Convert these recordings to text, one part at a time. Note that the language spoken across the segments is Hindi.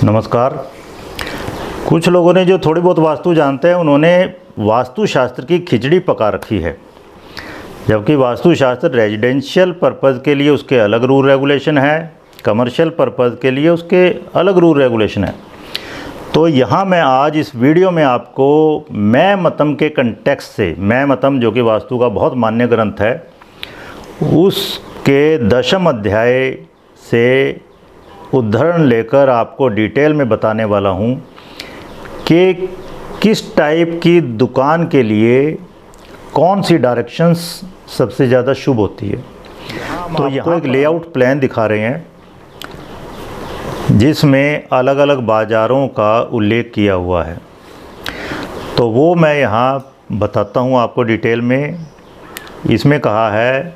नमस्कार। कुछ लोगों ने जो थोड़ी बहुत वास्तु जानते हैं उन्होंने वास्तुशास्त्र की खिचड़ी पका रखी है, जबकि वास्तुशास्त्र रेजिडेंशियल पर्पज़ के लिए उसके अलग रूल रेगुलेशन है, कमर्शियल पर्पज़ के लिए उसके अलग रूल रेगुलेशन है। तो यहाँ मैं आज इस वीडियो में आपको मैं मतम के कंटेक्स्ट से, मैं मतम जो कि वास्तु का बहुत मान्य ग्रंथ है, उसके 10वें अध्याय से उदाहरण लेकर आपको डिटेल में बताने वाला हूँ कि किस टाइप की दुकान के लिए कौन सी डायरेक्शंस सबसे ज़्यादा शुभ होती है। तो यहाँ एक लेआउट प्लान दिखा रहे हैं जिसमें अलग अलग बाज़ारों का उल्लेख किया हुआ है, तो वो मैं यहाँ बताता हूँ आपको डिटेल में। इसमें कहा है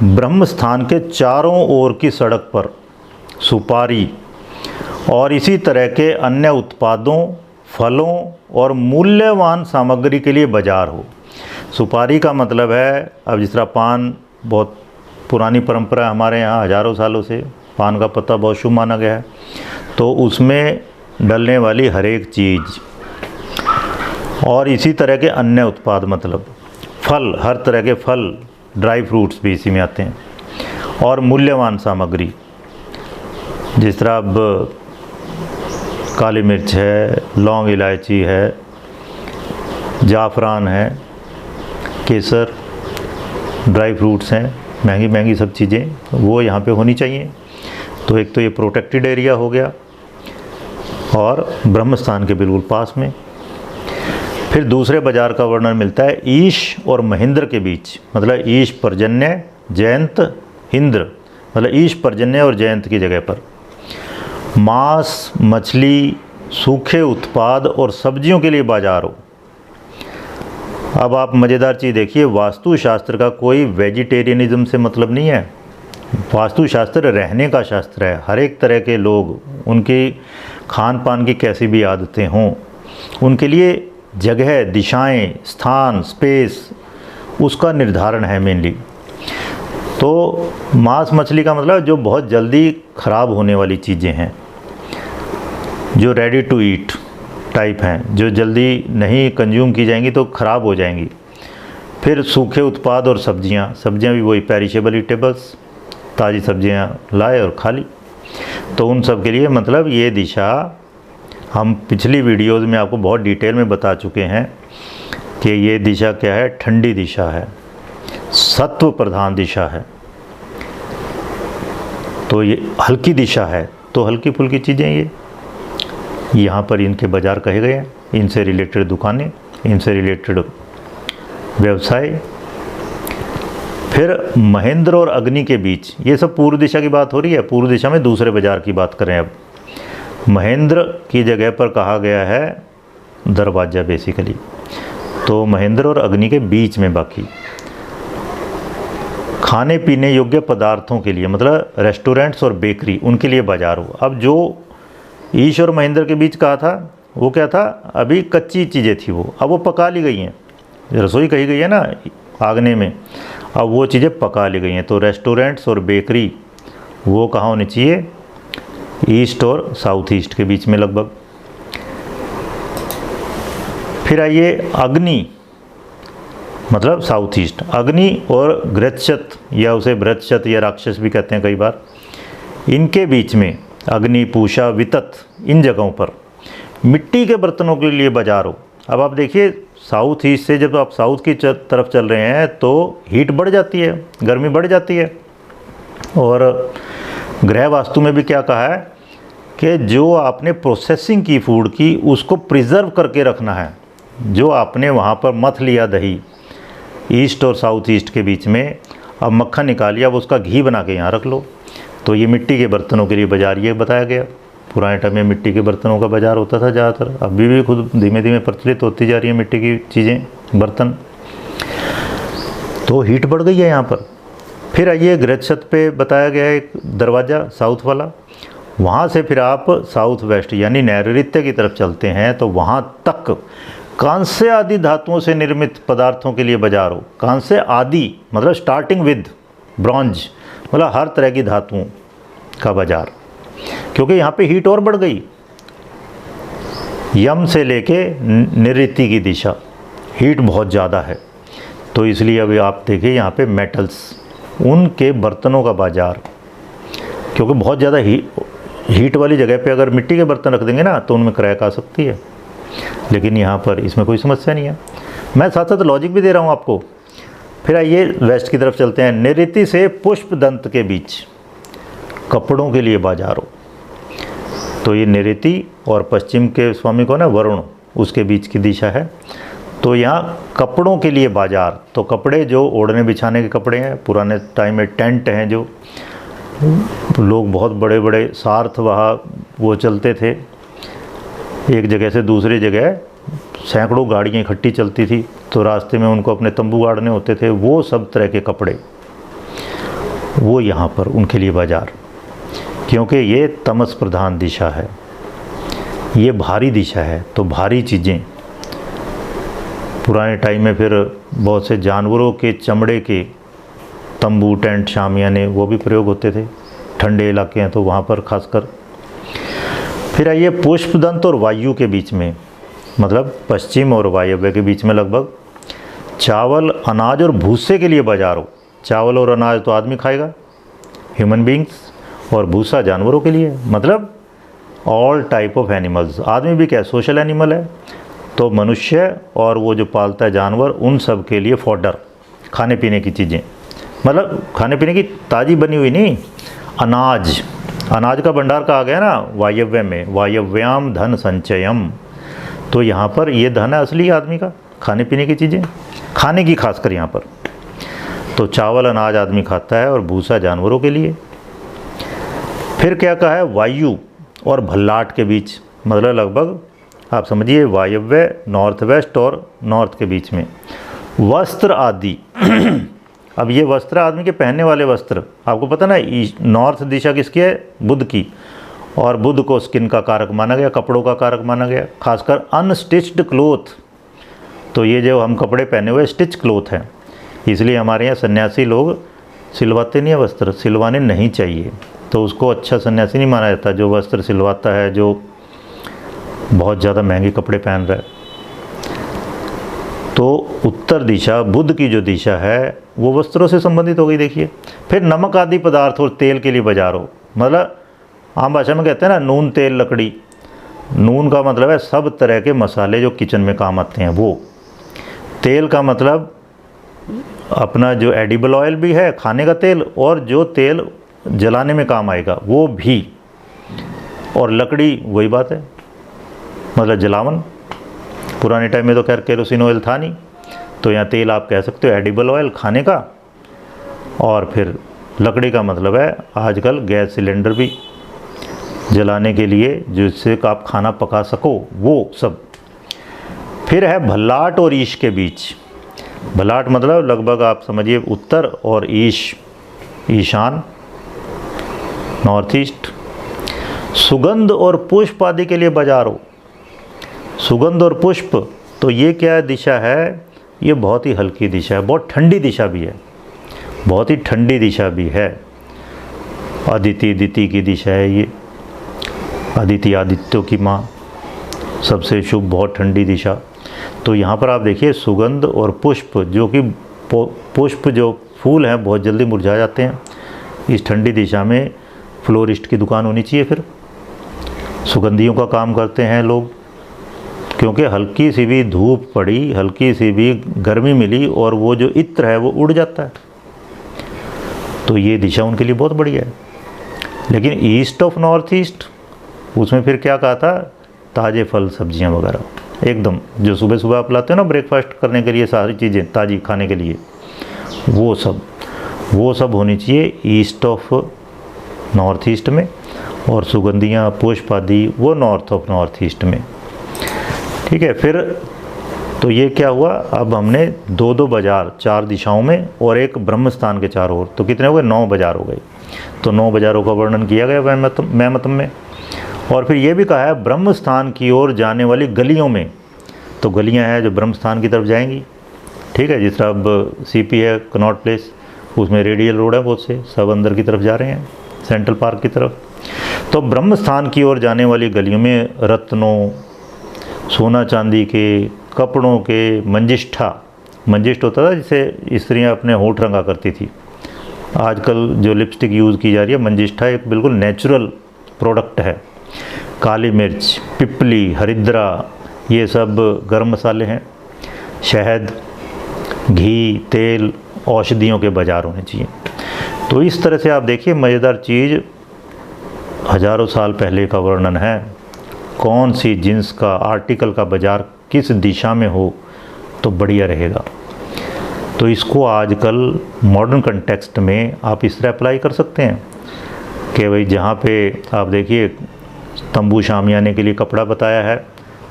ब्रह्म स्थान के चारों ओर की सड़क पर सुपारी और इसी तरह के अन्य उत्पादों, फलों और मूल्यवान सामग्री के लिए बाज़ार हो। सुपारी का मतलब है, अब जिस तरह पान बहुत पुरानी परंपरा है हमारे यहाँ, हज़ारों सालों से पान का पत्ता बहुत शुभ माना गया है, तो उसमें डलने वाली हर एक चीज़, और इसी तरह के अन्य उत्पाद मतलब फल, हर तरह के फल, ड्राई फ्रूट्स भी इसी में आते हैं, और मूल्यवान सामग्री जिस तरह अब काली मिर्च है, लौंग इलायची है, जाफ़रान है, केसर, ड्राई फ्रूट्स हैं, महंगी महंगी सब चीज़ें वो यहाँ पे होनी चाहिए। तो एक तो ये प्रोटेक्टेड एरिया हो गया और ब्रह्म स्थान के बिल्कुल पास में। फिर दूसरे बाज़ार का वर्णन मिलता है ईश और महेंद्र के बीच, मतलब ईश पर्जन्य, जयंत, इंद्र, मतलब ईश पर्जन्य और जयंत की जगह पर मांस, मछली, सूखे उत्पाद और सब्जियों के लिए बाज़ार हो। अब आप मज़ेदार चीज़ देखिए, वास्तुशास्त्र का कोई वेजिटेरियनिज़्म से मतलब नहीं है। वास्तुशास्त्र रहने का शास्त्र है। हर एक तरह के लोग, उनकी खान पान की कैसी भी आदतें हों, उनके लिए जगह, दिशाएं, स्थान, स्पेस, उसका निर्धारण है मेनली। तो मांस मछली का मतलब जो बहुत जल्दी ख़राब होने वाली चीज़ें हैं, जो रेडी टू ईट टाइप हैं, जो जल्दी नहीं कंज्यूम की जाएंगी तो ख़राब हो जाएंगी। फिर सूखे उत्पाद और सब्जियां, सब्जियां भी वही पेरिशेबल ईटेबल्स, ताज़ी सब्जियां लाए और खा ली। तो उन सब के लिए मतलब ये दिशा हम पिछली वीडियोस में आपको बहुत डिटेल में बता चुके हैं कि ये दिशा क्या है। ठंडी दिशा है, सत्व प्रधान दिशा है, तो ये हल्की दिशा है। तो हल्की फुल्की चीज़ें ये यहाँ पर इनके बाज़ार कहे गए हैं, इनसे रिलेटेड दुकानें, इनसे रिलेटेड व्यवसाय। फिर महेंद्र और अग्नि के बीच, ये सब पूर्व दिशा की बात हो रही है। पूर्व दिशा में दूसरे बाज़ार की बात करें। अब महेंद्र की जगह पर कहा गया है दरवाज़ा बेसिकली, तो महेंद्र और अग्नि के बीच में बाकी खाने पीने योग्य पदार्थों के लिए, मतलब रेस्टोरेंट्स और बेकरी, उनके लिए बाज़ार हो। अब जो ईश और महेंद्र के बीच कहा था वो क्या था, अभी कच्ची चीज़ें थी वो, अब वो पका ली गई हैं। रसोई कही गई है ना आगने में, अब वो चीज़ें पका ली गई हैं। तो रेस्टोरेंट्स और बेकरी वो कहाँ होनी चाहिए, ईस्ट और साउथ ईस्ट के बीच में लगभग। फिर आइए अग्नि, मतलब साउथ ईस्ट। अग्नि और गृहशत, या उसे बृहशत या राक्षस भी कहते हैं कई बार, इनके बीच में अग्नि, पूषा, वितत, इन जगहों पर मिट्टी के बर्तनों के लिए बाज़ार हो। अब आप देखिए साउथ ईस्ट से जब आप साउथ की तरफ चल रहे हैं तो हीट बढ़ जाती है, गर्मी बढ़ जाती है। और गृह वास्तु में भी क्या कहा है कि जो आपने प्रोसेसिंग की फूड की उसको प्रिजर्व करके रखना है। जो आपने वहाँ पर मथ लिया दही ईस्ट और साउथ ईस्ट के बीच में, अब मक्खन निकालिए, अब उसका घी बना के यहाँ रख लो। तो ये मिट्टी के बर्तनों के लिए बाज़ार ये बताया गया। पुराने टाइम में मिट्टी के बर्तनों का बाज़ार होता था ज़्यादातर, अभी भी खुद धीमे धीमे प्रचलित होती जा रही है मिट्टी की चीज़ें, बर्तन। तो हीट बढ़ गई है यहाँ पर। फिर आइए गृहशत पे बताया गया है एक दरवाज़ा साउथ वाला, वहाँ से फिर आप साउथ वेस्ट यानी नैऋत्य की तरफ चलते हैं तो वहाँ तक कांस्य आदि धातुओं से निर्मित पदार्थों के लिए बाज़ार हो। कांस्य आदि मतलब स्टार्टिंग विद ब्रॉन्ज, मतलब हर तरह की धातुओं का बाज़ार, क्योंकि यहाँ पे हीट और बढ़ गई। यम से लेके नैऋत्य की दिशा, हीट बहुत ज़्यादा है, तो इसलिए अभी आप देखिए यहाँ पे मेटल्स, उनके बर्तनों का बाज़ार, क्योंकि बहुत ज़्यादा हीट वाली जगह पे अगर मिट्टी के बर्तन रख देंगे ना तो उनमें क्रैक आ सकती है, लेकिन यहाँ पर इसमें कोई समस्या नहीं है। मैं साथ साथ लॉजिक भी दे रहा हूँ आपको। फिर आइए वेस्ट की तरफ चलते हैं। नैऋत्य से पुष्प दंत के बीच कपड़ों के लिए बाजार हो, तो ये नैऋत्य और पश्चिम के स्वामी को ना वरुण, उसके बीच की दिशा है। तो यहाँ कपड़ों के लिए बाजार, तो कपड़े जो ओढ़ने बिछाने के कपड़े हैं, पुराने टाइम में टेंट हैं, जो लोग बहुत बड़े बड़े सार्थ वहाँ वो चलते थे, एक जगह से दूसरी जगह सैकड़ों गाड़ियाँ इकट्ठी चलती थी, तो रास्ते में उनको अपने तंबू गाड़ने होते थे, वो सब तरह के कपड़े वो यहाँ पर उनके लिए बाजार, क्योंकि ये तमस प्रधान दिशा है, ये भारी दिशा है, तो भारी चीज़ें पुराने टाइम में फिर बहुत से जानवरों के चमड़े के तंबू, टेंट, शामियाने वो भी प्रयोग होते थे, ठंडे इलाके हैं तो वहाँ पर खासकर। फिर आइए पुष्पदंत और वायु के बीच में, मतलब पश्चिम और वायव्य के बीच में लगभग चावल, अनाज और भूसे के लिए बाजार हो। चावल और अनाज तो आदमी खाएगा, ह्यूमन बींग्स, और भूसा जानवरों के लिए, मतलब ऑल टाइप ऑफ एनिमल्स। आदमी भी क्या है, सोशल एनिमल है, तो मनुष्य और वो जो पालता है जानवर, उन सब के लिए फॉडर, खाने पीने की चीज़ें, मतलब खाने पीने की ताज़ी बनी हुई नहीं, अनाज, अनाज का भंडार कहा गया ना वायव्य में, वायव्याम धन संचयम, तो यहाँ पर ये धन है असली आदमी का, खाने पीने की चीज़ें, खाने की खासकर यहाँ पर। तो चावल अनाज आदमी खाता है और भूसा जानवरों के लिए। फिर क्या कहा है, वायु और भल्लाट के बीच, मतलब लगभग आप समझिए वायव्य, नॉर्थ वेस्ट और नॉर्थ के बीच में। वस्त्र आदि अब ये वस्त्र आदमी के पहनने वाले वस्त्र, आपको पता ना नॉर्थ दिशा किसकी है, बुध की, और बुध को स्किन का कारक माना गया, कपड़ों का कारक माना गया, खासकर अनस्टिच्ड क्लोथ। तो ये जो हम कपड़े पहने हुए स्टिच क्लोथ हैं, इसलिए हमारे यहाँ सन्यासी लोग सिलवाते नहीं है वस्त्र, सिलवाने नहीं चाहिए, तो उसको अच्छा सन्यासी नहीं माना जाता जो वस्त्र सिलवाता है, जो बहुत ज़्यादा महंगे कपड़े पहन रहा है। तो उत्तर दिशा, बुध की जो दिशा है, वो वस्त्रों से संबंधित हो गई। देखिए फिर नमक आदि पदार्थ और तेल के लिए बाजार हो, मतलब आम भाषा में कहते हैं ना नून तेल लकड़ी, नून का मतलब है सब तरह के मसाले जो किचन में काम आते हैं वो, तेल का मतलब अपना जो एडिबल ऑयल भी है, खाने का तेल, और जो तेल जलाने में काम आएगा वो भी, और लकड़ी वही बात है, मतलब जलावन। पुराने टाइम में तो खैर केरोसिन ऑयल था नहीं, तो यहाँ तेल आप कह सकते हो एडिबल ऑयल खाने का, और फिर लकड़ी का मतलब है आजकल गैस सिलेंडर भी जलाने के लिए, जिससे आप खाना पका सको, वो सब। फिर है भल्लाट और ईश के बीच। भल्लाट मतलब लगभग आप समझिए उत्तर, और ईशान, नॉर्थ ईस्ट। सुगंध और पुष्प आदि के लिए बाजार हो। सुगंध और पुष्प, तो ये क्या दिशा है, ये बहुत ही हल्की दिशा है, बहुत ठंडी दिशा भी है, बहुत ही ठंडी दिशा भी है। अदिति की दिशा है ये, अदिति आदित्यों की माँ, सबसे शुभ, बहुत ठंडी दिशा। तो यहाँ पर आप देखिए सुगंध और पुष्प, जो कि पुष्प जो फूल हैं बहुत जल्दी मुरझा जाते हैं, इस ठंडी दिशा में फ्लोरिस्ट की दुकान होनी चाहिए। फिर सुगंधियों का काम करते हैं लोग, क्योंकि हल्की सी भी धूप पड़ी, हल्की सी भी गर्मी मिली, और वो जो इत्र है वो उड़ जाता है, तो ये दिशा उनके लिए बहुत बढ़िया है। लेकिन ईस्ट ऑफ नॉर्थ ईस्ट, उसमें फिर क्या कहा था, ताज़े फल सब्जियां वगैरह एकदम, जो सुबह सुबह आप लाते हो ना ब्रेकफास्ट करने के लिए, सारी चीज़ें ताज़ी खाने के लिए, वो सब होनी चाहिए ईस्ट ऑफ नॉर्थ ईस्ट में, और सुगंधियाँ, पुष्प आदि वो नॉर्थ ऑफ नॉर्थ ईस्ट में। ठीक है, फिर तो ये क्या हुआ, अब हमने 2 बाजार 4 दिशाओं में, और एक ब्रह्म स्थान के 4 और, तो कितने हो गए, 9 बाजार हो गए। तो 9 बाजारों का वर्णन किया गया मैमतम में। और फिर ये भी कहा है ब्रह्म स्थान की ओर जाने वाली गलियों में, तो गलियां हैं जो ब्रह्म स्थान की तरफ जाएंगी। ठीक है, जिस तरह अब सीपी है कनॉट प्लेस, उसमें रेडियल रोड है बहुत से, सब अंदर की तरफ जा रहे हैं, सेंट्रल पार्क की तरफ। तो ब्रह्म स्थान की ओर जाने वाली गलियों में रत्नों, सोना चांदी के, कपड़ों के, मंजिष्ठ होता था जिसे स्त्रियां अपने होंठ रंगा करती थी। आजकल जो लिपस्टिक यूज़ की जा रही है, मंजिष्ठा एक बिल्कुल नेचुरल प्रोडक्ट है। काली मिर्च, पिपली, हरिद्रा, ये सब गर्म मसाले हैं। शहद, घी, तेल, औषधियों के बाज़ार होने चाहिए। तो इस तरह से आप देखिए, मज़ेदार चीज़, हज़ारों साल पहले का वर्णन है। कौन सी जिन्स का, आर्टिकल का बाज़ार किस दिशा में हो तो बढ़िया रहेगा। तो इसको आजकल मॉडर्न कंटेक्स्ट में आप इस तरह अप्लाई कर सकते हैं कि भाई जहाँ पे आप देखिए तंबू शामियाने के लिए कपड़ा बताया है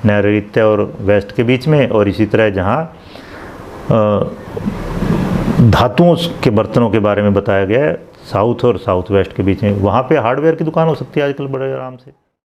नैऋत्य और वेस्ट के बीच में, और इसी तरह जहाँ धातुओं के बर्तनों के बारे में बताया गया है साउथ और साउथ वेस्ट के बीच में, वहाँ पे हार्डवेयर की दुकान हो सकती है आजकल बड़े आराम से।